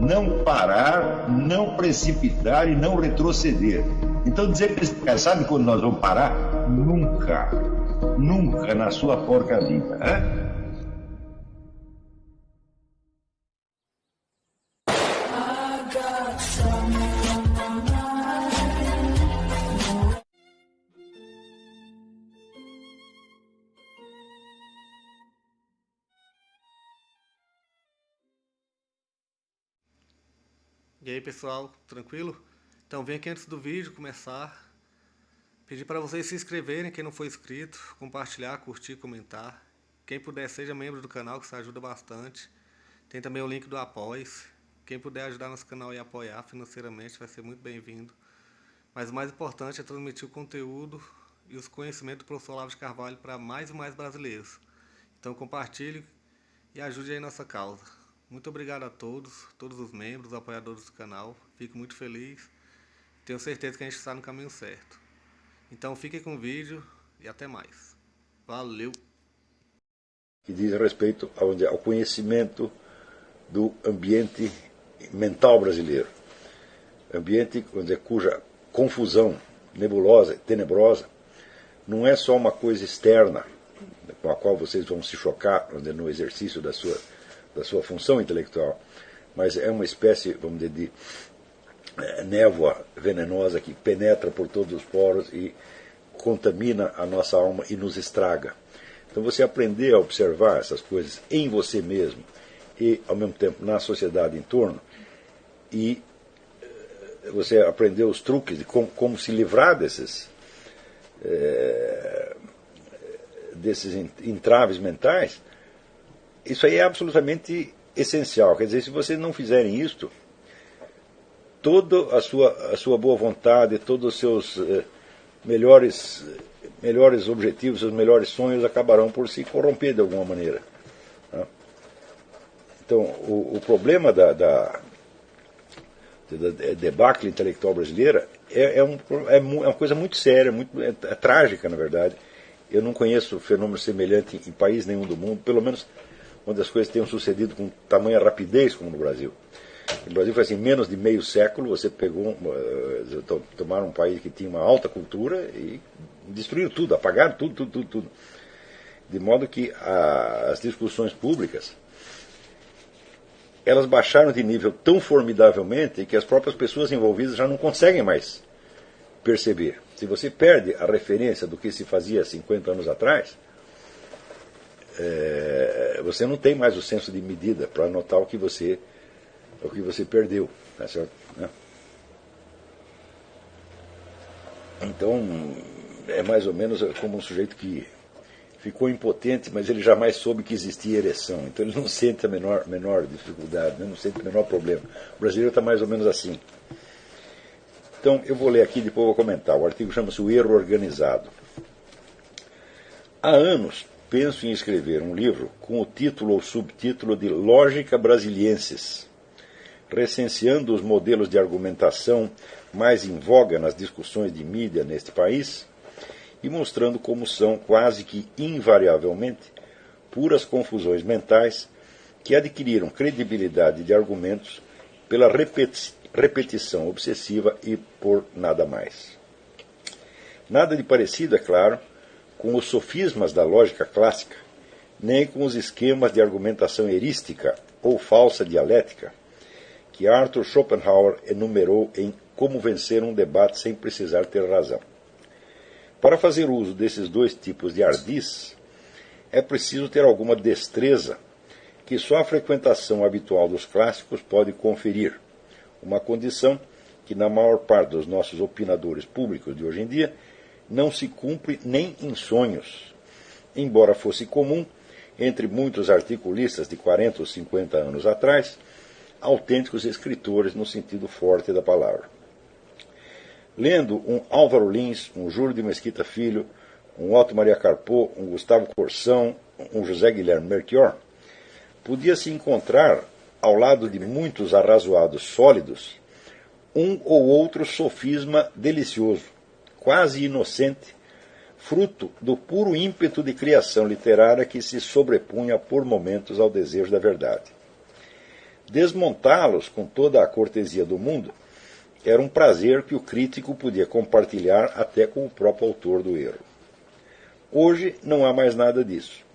não parar, não precipitar e não retroceder. Então dizer para esse cara, sabe quando nós vamos parar? Nunca. Nunca na sua porca vida. Né? E aí pessoal, tranquilo? Então vem aqui antes do vídeo começar, pedir para vocês se inscreverem, quem não for inscrito, compartilhar, curtir, comentar. Quem puder seja membro do canal, que isso ajuda bastante. Tem também o link do Apoia-se. Quem puder ajudar nosso canal e apoiar financeiramente vai ser muito bem-vindo. Mas o mais importante é transmitir o conteúdo e os conhecimentos do professor Olavo de Carvalho para mais e mais brasileiros. Então compartilhe e ajude aí nossa causa. Muito obrigado a todos os membros, apoiadores do canal. Fico muito feliz. Tenho certeza que a gente está no caminho certo. Então fiquem com o vídeo e até mais. Valeu! Que diz respeito ao conhecimento do ambiente mental brasileiro. Ambiente cuja confusão nebulosa, tenebrosa, não é só uma coisa externa, com a qual vocês vão se chocar no exercício da sua função intelectual, mas é uma espécie, vamos dizer, de névoa venenosa que penetra por todos os poros e contamina a nossa alma e nos estraga. Então você aprender a observar essas coisas em você mesmo e, ao mesmo tempo, na sociedade em torno, e você aprender os truques de como se livrar desses entraves mentais, isso aí é absolutamente essencial. Quer dizer, se vocês não fizerem isto, toda a sua boa vontade, todos os seus melhores objetivos, seus melhores sonhos acabarão por se corromper de alguma maneira. Né? Então, o problema da debacle intelectual brasileira é uma coisa muito séria, é trágica, na verdade. Eu não conheço fenômeno semelhante em país nenhum do mundo, pelo menos onde as coisas tenham sucedido com tamanha rapidez como no Brasil. No Brasil foi assim, menos de meio século, você tomaram um país que tinha uma alta cultura e destruíram tudo, apagaram tudo. De modo que as discussões públicas, elas baixaram de nível tão formidavelmente que as próprias pessoas envolvidas já não conseguem mais perceber. Se você perde a referência do que se fazia 50 anos atrás, você não tem mais o senso de medida para notar o que você perdeu. Tá certo? Então, é mais ou menos como um sujeito que ficou impotente, mas ele jamais soube que existia ereção. Então ele não sente a menor dificuldade, né? Não sente o menor problema. O brasileiro está mais ou menos assim. Então, eu vou ler aqui e depois vou comentar. O artigo chama-se O Erro Organizado. Há anos penso em escrever um livro com o título ou subtítulo de Lógica Brasiliensis, recenseando os modelos de argumentação mais em voga nas discussões de mídia neste país e mostrando como são, quase que invariavelmente, puras confusões mentais que adquiriram credibilidade de argumentos pela repetição obsessiva e por nada mais. Nada de parecido, é claro, com os sofismas da lógica clássica, nem com os esquemas de argumentação erística ou falsa dialética que Arthur Schopenhauer enumerou em Como Vencer um Debate Sem Precisar Ter Razão. Para fazer uso desses dois tipos de ardis, é preciso ter alguma destreza que só a frequentação habitual dos clássicos pode conferir, uma condição que na maior parte dos nossos opinadores públicos de hoje em dia não se cumpre nem em sonhos, embora fosse comum entre muitos articulistas de 40 ou 50 anos atrás, autênticos escritores no sentido forte da palavra. Lendo um Álvaro Lins, um Júlio de Mesquita Filho, um Otto Maria Carpo, um Gustavo Corsão, um José Guilherme Melchior, podia-se encontrar, ao lado de muitos arrazoados sólidos, um ou outro sofisma delicioso, quase inocente, fruto do puro ímpeto de criação literária que se sobrepunha por momentos ao desejo da verdade. Desmontá-los com toda a cortesia do mundo era um prazer que o crítico podia compartilhar até com o próprio autor do erro. Hoje não há mais nada disso.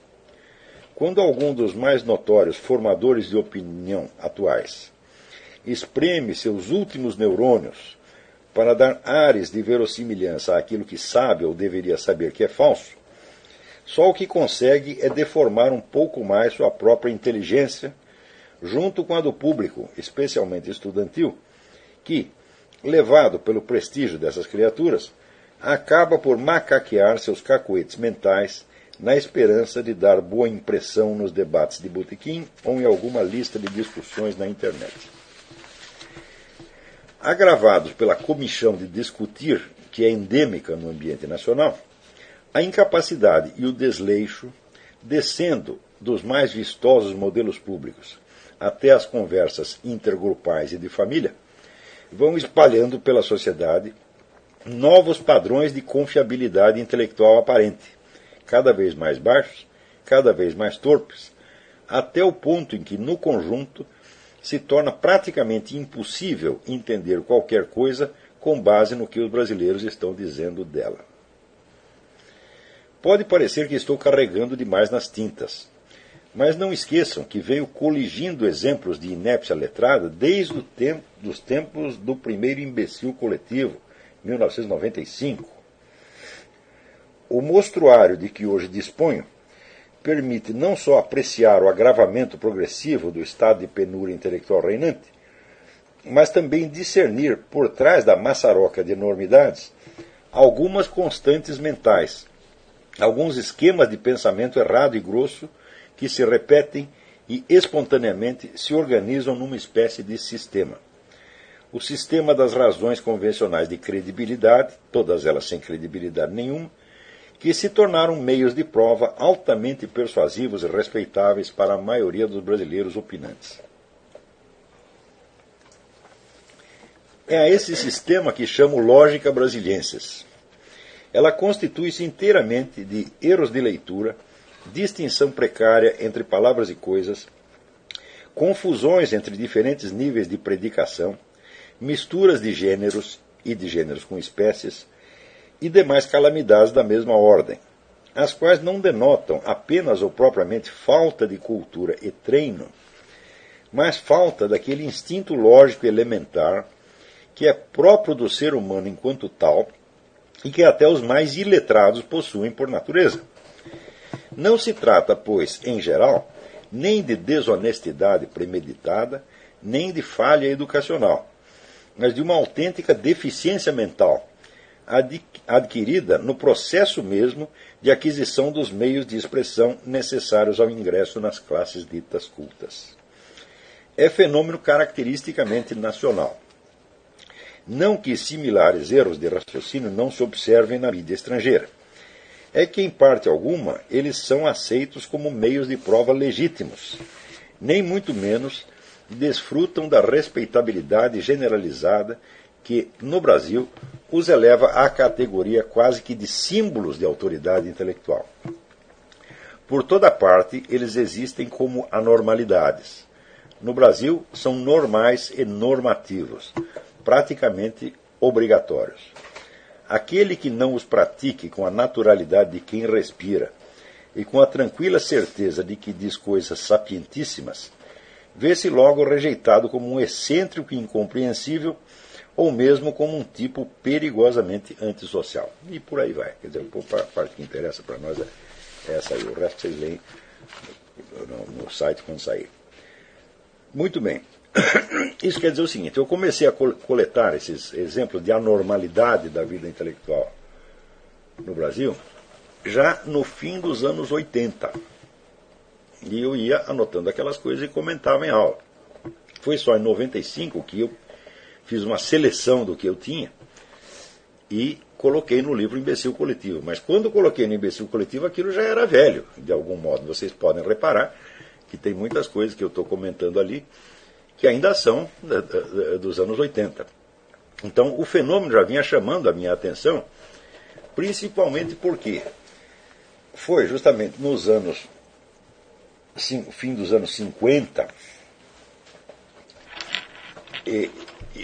Quando algum dos mais notórios formadores de opinião atuais espreme seus últimos neurônios para dar ares de verossimilhança àquilo que sabe ou deveria saber que é falso, só o que consegue é deformar um pouco mais sua própria inteligência, junto com a do público, especialmente estudantil, que, levado pelo prestígio dessas criaturas, acaba por macaquear seus cacoetes mentais na esperança de dar boa impressão nos debates de botequim ou em alguma lista de discussões na internet. Agravados pela comichão de discutir, que é endêmica no ambiente nacional, a incapacidade e o desleixo, descendo dos mais vistosos modelos públicos até as conversas intergrupais e de família, vão espalhando pela sociedade novos padrões de confiabilidade intelectual aparente, cada vez mais baixos, cada vez mais torpes, até o ponto em que, no conjunto, se torna praticamente impossível entender qualquer coisa com base no que os brasileiros estão dizendo dela. Pode parecer que estou carregando demais nas tintas, mas não esqueçam que veio coligindo exemplos de inépcia letrada desde os tempos do primeiro imbecil coletivo, 1995. O mostruário de que hoje disponho permite não só apreciar o agravamento progressivo do estado de penúria intelectual reinante, mas também discernir, por trás da maçaroca de enormidades, algumas constantes mentais, alguns esquemas de pensamento errado e grosso que se repetem e espontaneamente se organizam numa espécie de sistema. O sistema das razões convencionais de credibilidade, todas elas sem credibilidade nenhuma, que se tornaram meios de prova altamente persuasivos e respeitáveis para a maioria dos brasileiros opinantes. É a esse sistema que chamo lógica brasiliensis. Ela constitui-se inteiramente de erros de leitura, distinção precária entre palavras e coisas, confusões entre diferentes níveis de predicação, misturas de gêneros e de gêneros com espécies, e demais calamidades da mesma ordem, as quais não denotam apenas ou propriamente falta de cultura e treino, mas falta daquele instinto lógico elementar que é próprio do ser humano enquanto tal e que até os mais iletrados possuem por natureza. Não se trata, pois, em geral, nem de desonestidade premeditada, nem de falha educacional, mas de uma autêntica deficiência mental, adquirida no processo mesmo de aquisição dos meios de expressão necessários ao ingresso nas classes ditas cultas. É fenômeno caracteristicamente nacional. Não que similares erros de raciocínio não se observem na mídia estrangeira. É que, em parte alguma, eles são aceitos como meios de prova legítimos, nem muito menos desfrutam da respeitabilidade generalizada que, no Brasil, os eleva à categoria quase que de símbolos de autoridade intelectual. Por toda parte, eles existem como anormalidades. No Brasil, são normais e normativos, praticamente obrigatórios. Aquele que não os pratique com a naturalidade de quem respira e com a tranquila certeza de que diz coisas sapientíssimas, vê-se logo rejeitado como um excêntrico e incompreensível ou mesmo como um tipo perigosamente antissocial. E por aí vai. Quer dizer, a parte que interessa para nós é essa aí. O resto vocês leem no site quando sair. Muito bem. Isso quer dizer o seguinte, eu comecei a coletar esses exemplos de anormalidade da vida intelectual no Brasil já no fim dos anos 80. E eu ia anotando aquelas coisas e comentava em aula. Foi só em 95 que eu fiz uma seleção do que eu tinha e coloquei no livro Imbecil Coletivo. Mas quando eu coloquei no Imbecil Coletivo, aquilo já era velho, de algum modo. Vocês podem reparar que tem muitas coisas que eu estou comentando ali que ainda são dos anos 80. Então, o fenômeno já vinha chamando a minha atenção, principalmente porque foi justamente nos anos, fim dos anos 50, e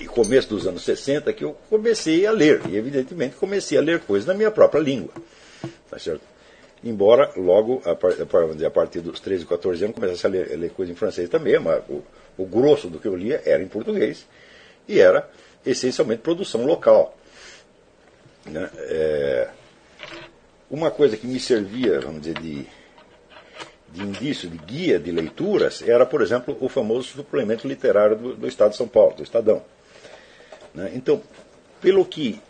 começo dos anos 60 que eu comecei a ler. E, evidentemente, comecei a ler coisas na minha própria língua. Tá certo? Embora logo, a partir dos 13, 14 anos, começasse a ler coisas em francês também, mas o grosso do que eu lia era em português e era essencialmente produção local. Né? Uma coisa que me servia, vamos dizer, de indício, de guia de leituras, era, por exemplo, o famoso suplemento literário do Estado de São Paulo, do Estadão. Né? Então, pelo que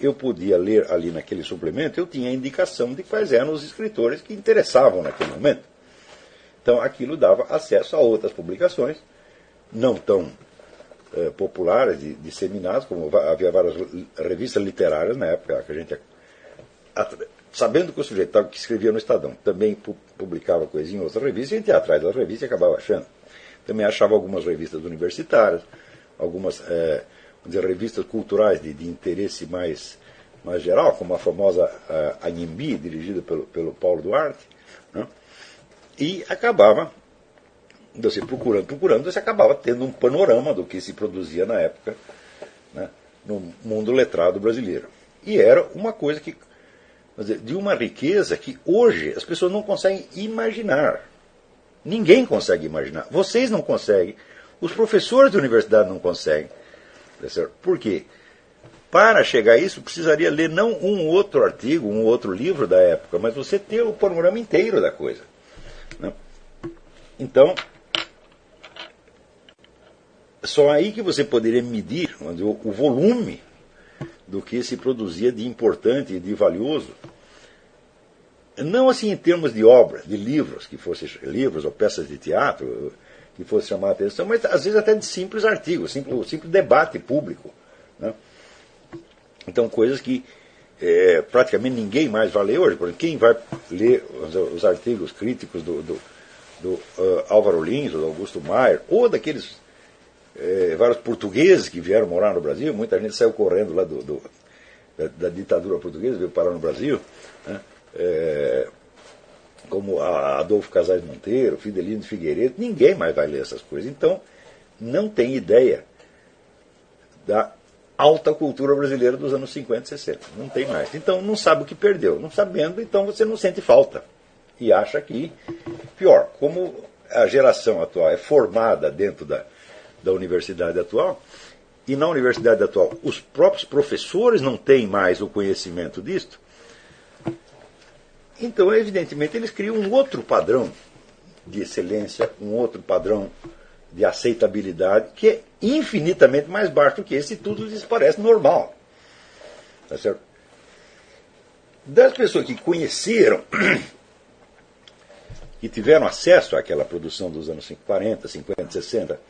eu podia ler ali naquele suplemento, eu tinha a indicação de quais eram os escritores que interessavam naquele momento. Então, aquilo dava acesso a outras publicações, não tão populares, disseminadas, como havia várias revistas literárias na época, que a gente, sabendo que o sujeito que escrevia no Estadão também publicava coisas em outras revistas, a gente ia atrás das revistas e acabava achando. Também achava algumas revistas universitárias, algumas revistas culturais de interesse mais geral, como a famosa Anhembi, dirigida pelo Paulo Duarte, né? E acabava, você procurando, você acabava tendo um panorama do que se produzia na época, né, no mundo letrado brasileiro. E era uma coisa que, de uma riqueza que hoje as pessoas não conseguem imaginar. Ninguém consegue imaginar. Vocês não conseguem, os professores da universidade não conseguem. Por quê? Para chegar a isso, precisaria ler não um outro artigo, um outro livro da época, mas você ter o panorama inteiro da coisa. Né? Então, só aí que você poderia medir o volume do que se produzia de importante e de valioso. Não assim em termos de obras, de livros, que fossem livros ou peças de teatro, que fosse chamar a atenção, mas às vezes até de simples artigos, simples debate público. Né? Então, coisas que praticamente ninguém mais vai ler hoje. Porque quem vai ler os artigos críticos do Álvaro Lins, do Augusto Maier, ou daqueles vários portugueses que vieram morar no Brasil, muita gente saiu correndo lá da ditadura portuguesa, veio parar no Brasil, né? Como Adolfo Casais Monteiro, Fidelino de Figueiredo, ninguém mais vai ler essas coisas. Então, não tem ideia da alta cultura brasileira dos anos 50 e 60. Não tem mais. Então, não sabe o que perdeu. Não sabendo, então você não sente falta. E acha que, pior, como a geração atual é formada dentro da universidade atual, e na universidade atual os próprios professores não têm mais o conhecimento disto, então, evidentemente, eles criam um outro padrão de excelência, um outro padrão de aceitabilidade, que é infinitamente mais baixo do que esse, e tudo lhes parece normal. Tá certo? Das pessoas que conheceram, que tiveram acesso àquela produção dos anos 40, 50, 60,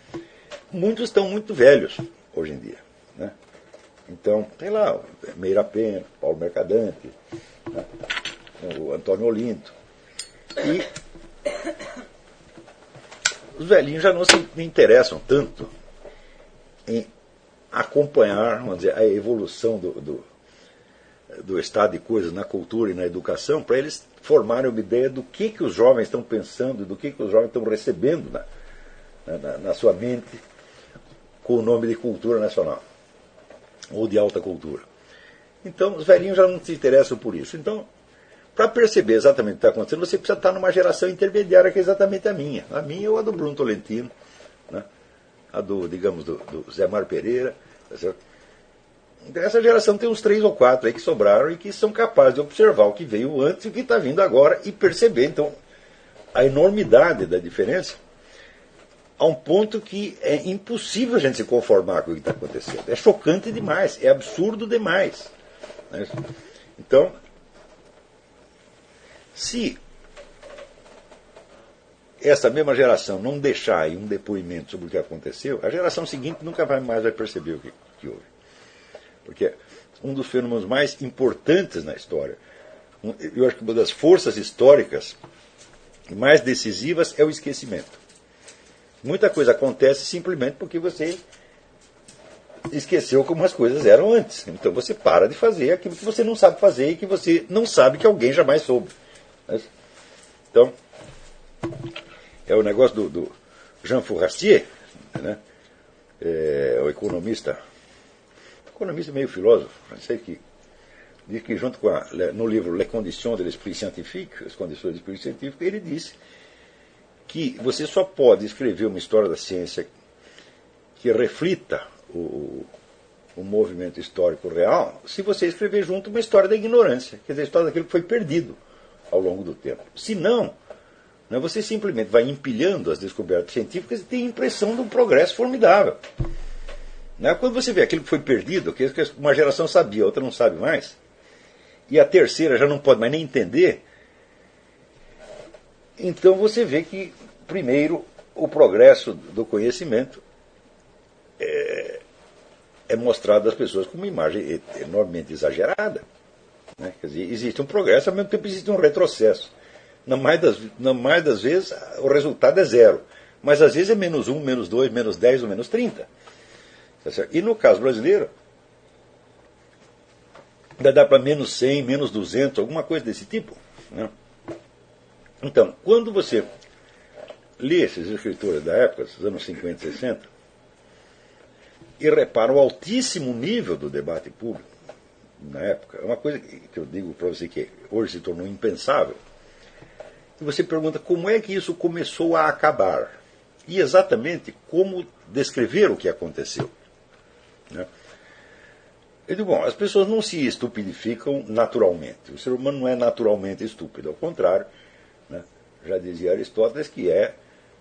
muitos estão muito velhos hoje em dia. Né? Então, tem lá Meira Pena, Paulo Mercadante, né? O Antônio Olinto. E os velhinhos já não se interessam tanto em acompanhar, vamos dizer, a evolução do estado de coisas na cultura e na educação, para eles formarem uma ideia do que os jovens estão pensando, do que os jovens estão recebendo na sua mente com o nome de cultura nacional ou de alta cultura. Então, os velhinhos já não se interessam por isso. Então, para perceber exatamente o que está acontecendo, você precisa estar numa geração intermediária, que é exatamente a minha. A minha ou a do Bruno Tolentino, né? A do Zé Mário Pereira. Tá certo? Então, essa geração tem uns 3 ou 4 aí que sobraram e que são capazes de observar o que veio antes e o que está vindo agora e perceber, então, a enormidade da diferença, a um ponto que é impossível a gente se conformar com o que está acontecendo. É chocante demais, é absurdo demais. Né? Então, se essa mesma geração não deixar aí um depoimento sobre o que aconteceu, a geração seguinte nunca mais vai perceber o que houve. Porque um dos fenômenos mais importantes na história, eu acho que uma das forças históricas mais decisivas é o esquecimento. Muita coisa acontece simplesmente porque você esqueceu como as coisas eram antes. Então você para de fazer aquilo que você não sabe fazer e que você não sabe que alguém jamais soube. Então, é o negócio do Jean Fourastier, né? o economista meio filósofo, francês, que diz que junto com no livro Les Conditions de l'Esprit Scientifique, as condições do espírito científico, ele disse que você só pode escrever uma história da ciência que reflita o movimento histórico real se você escrever junto uma história da ignorância, quer dizer, a história daquilo que foi perdido ao longo do tempo. Se não, você simplesmente vai empilhando as descobertas científicas e tem a impressão de um progresso formidável. Quando você vê aquilo que foi perdido, que uma geração sabia, a outra não sabe mais, e a terceira já não pode mais nem entender, então você vê que, primeiro, o progresso do conhecimento é mostrado às pessoas com uma imagem enormemente exagerada. Quer dizer, existe um progresso, ao mesmo tempo existe um retrocesso. Na maioria das vezes, o resultado é zero. Mas às vezes é menos 1, menos 2, menos 10 ou menos 30. Tá certo? E no caso brasileiro, ainda dá para menos 100, menos 200, alguma coisa desse tipo. Então, quando você lê esses escritores da época, dos anos 50 e 60, e repara o altíssimo nível do debate público na época, é uma coisa que eu digo para você que hoje se tornou impensável, e você pergunta como é que isso começou a acabar, e exatamente como descrever o que aconteceu. Eu digo, bom, as pessoas não se estupidificam naturalmente, o ser humano não é naturalmente estúpido, ao contrário, já dizia Aristóteles que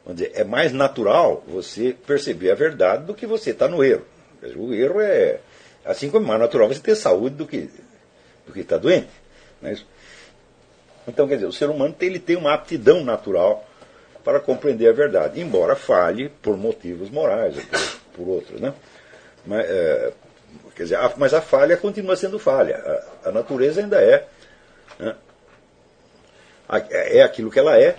vamos dizer, é mais natural você perceber a verdade do que você está no erro. O erro é, assim como é mais natural você ter saúde do que estar doente. Não é isso? Então, quer dizer, o ser humano ele tem uma aptidão natural para compreender a verdade, embora falhe por motivos morais ou por outros. Mas, quer dizer, mas a falha continua sendo falha. A natureza ainda é aquilo que ela é,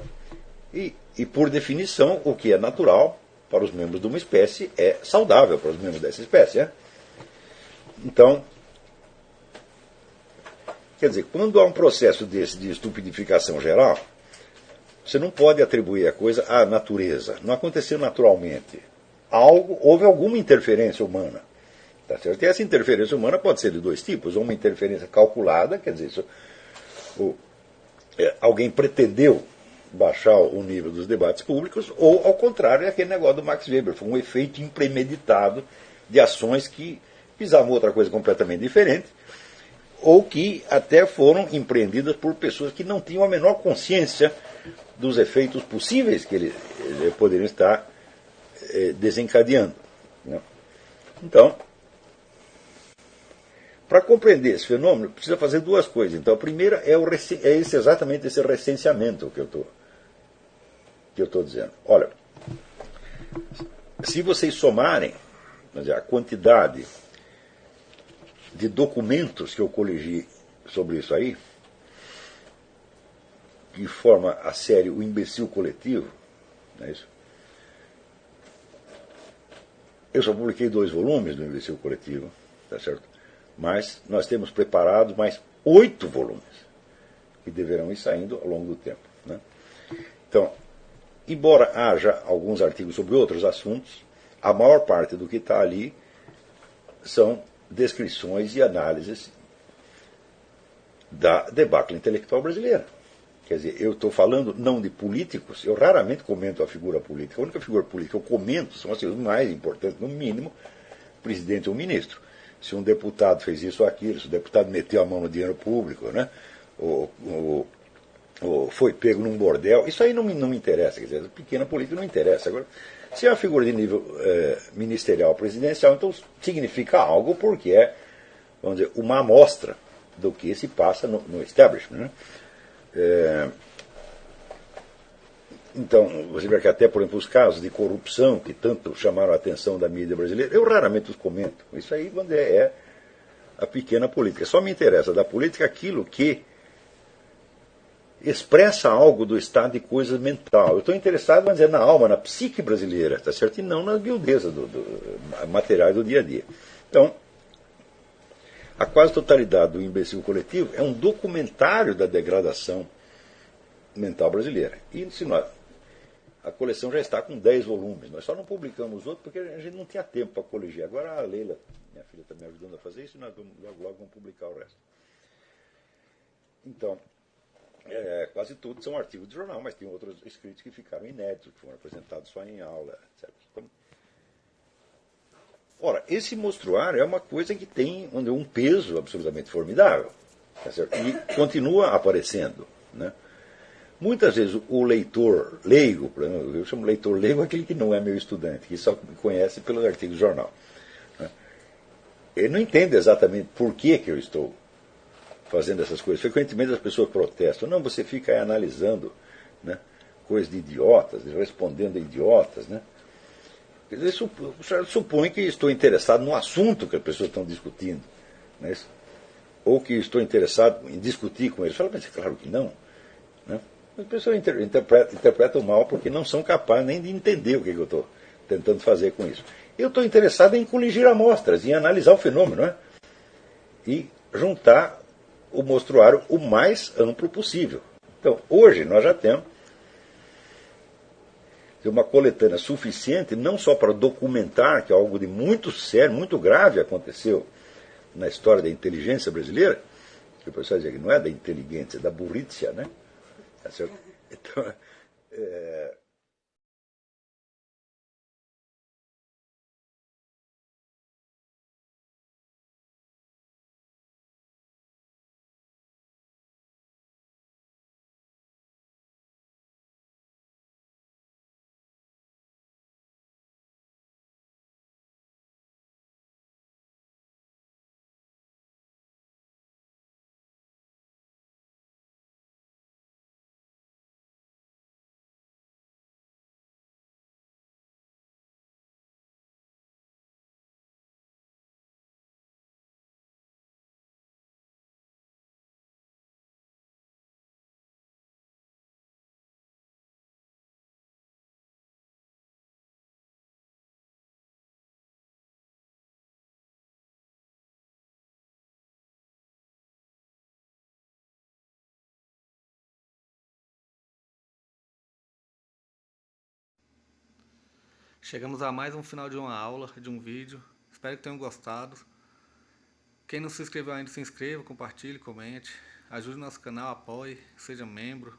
e por definição, o que é natural para os membros de uma espécie é saudável para os membros dessa espécie. Então, quer dizer, quando há um processo desse de estupidificação geral, você não pode atribuir a coisa à natureza. Não aconteceu naturalmente. Houve alguma interferência humana. Tá certo? E essa interferência humana pode ser de dois tipos. Uma interferência calculada, quer dizer, alguém pretendeu baixar o nível dos debates públicos, ou, ao contrário, é aquele negócio do Max Weber. Foi um efeito impremeditado de ações que visavam outra coisa completamente diferente, ou que até foram empreendidas por pessoas que não tinham a menor consciência dos efeitos possíveis que eles poderiam estar desencadeando. Então, para compreender esse fenômeno, precisa fazer duas coisas. Então, a primeira é exatamente esse recenseamento que eu estou dizendo. Olha, se vocês somarem a quantidade de documentos que eu coligi sobre isso aí, que forma a série O Imbecil Coletivo, não é isso? Eu só publiquei 2 volumes do Imbecil Coletivo, tá certo? Mas nós temos preparado mais 8 volumes que deverão ir saindo ao longo do tempo. Então, embora haja alguns artigos sobre outros assuntos, a maior parte do que está ali são descrições e análises da debacle intelectual brasileira. Quer dizer, eu estou falando não de políticos, eu raramente comento a figura política. A única figura política que eu comento são as coisas mais importantes, no mínimo, presidente ou ministro. Se um deputado fez isso ou aquilo, se o deputado meteu a mão no dinheiro público, ou foi pego num bordel, isso aí não me interessa. Quer dizer, a pequena política não interessa. Agora, se é uma figura de nível ministerial presidencial, então significa algo porque é, vamos dizer, uma amostra do que se passa no establishment. Então, você vê que até, por exemplo, os casos de corrupção que tanto chamaram a atenção da mídia brasileira, eu raramente os comento. Isso aí é a pequena política. Só me interessa da política aquilo que expressa algo do estado de coisas mental. Eu estou interessado, vamos dizer, na alma, na psique brasileira, tá certo? E não na miudeza do materiais do dia a dia. Então, a quase totalidade do Imbecil Coletivo é um documentário da degradação mental brasileira. E se nós A coleção já está com 10 volumes. Nós só não publicamos os outros porque a gente não tinha tempo para coligir. Agora a Leila, minha filha, está me ajudando a fazer isso e nós logo vamos publicar o resto. Então, quase tudo são artigos de jornal, mas tem outros escritos que ficaram inéditos, que foram apresentados só em aula, etc. Então, ora, esse mostruário é uma coisa que tem um peso absolutamente formidável, tá certo? E continua aparecendo, né? Muitas vezes o leitor leigo, eu chamo leitor leigo aquele que não é meu estudante, que só me conhece pelos artigos do jornal, né? Ele não entende exatamente por que eu estou fazendo essas coisas. Frequentemente as pessoas protestam. Não, você fica aí analisando, né, coisas de idiotas, respondendo a idiotas, né? Quer dizer, supõe que estou interessado no assunto que as pessoas estão discutindo, né? Ou que estou interessado em discutir com eles. Fala, mas é claro que não, né? As pessoas interpretam mal porque não são capazes nem de entender o que eu estou tentando fazer com isso. Eu estou interessado em coligir amostras, em analisar o fenômeno, né? E juntar o mostruário o mais amplo possível. Então, hoje nós já temos uma coletânea suficiente não só para documentar que algo de muito sério, muito grave aconteceu na história da inteligência brasileira, que o pessoal diz que não é da inteligência, é da burrice, né? Então, Chegamos a mais um final de uma aula, de um vídeo. Espero que tenham gostado. Quem não se inscreveu ainda, se inscreva, compartilhe, comente. Ajude o nosso canal, apoie, seja membro.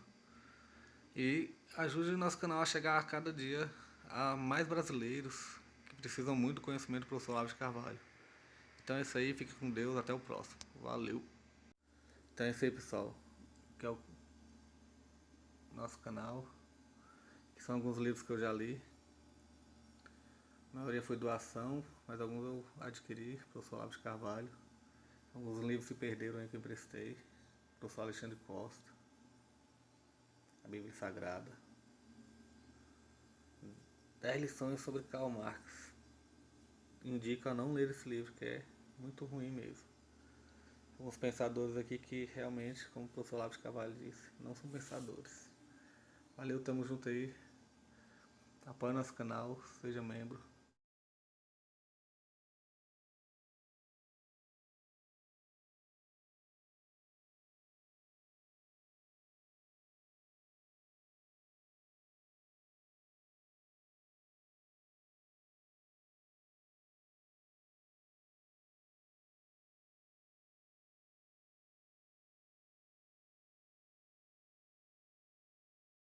E ajude o nosso canal a chegar a cada dia a mais brasileiros que precisam muito do conhecimento do professor Olavo de Carvalho. Então é isso aí, fique com Deus, até o próximo. Valeu! Então é isso aí, pessoal. Que é o nosso canal. Que são alguns livros que eu já li. A maioria foi doação, mas alguns eu adquiri, professor Olavo de Carvalho. Alguns livros se perderam aí que eu emprestei. Professor Alexandre Costa. A Bíblia Sagrada. 10 lições sobre Karl Marx. Indico a não ler esse livro, que é muito ruim mesmo. Alguns pensadores aqui que realmente, como o professor Olavo de Carvalho disse, não são pensadores. Valeu, tamo junto aí. Apoie nosso canal, seja membro.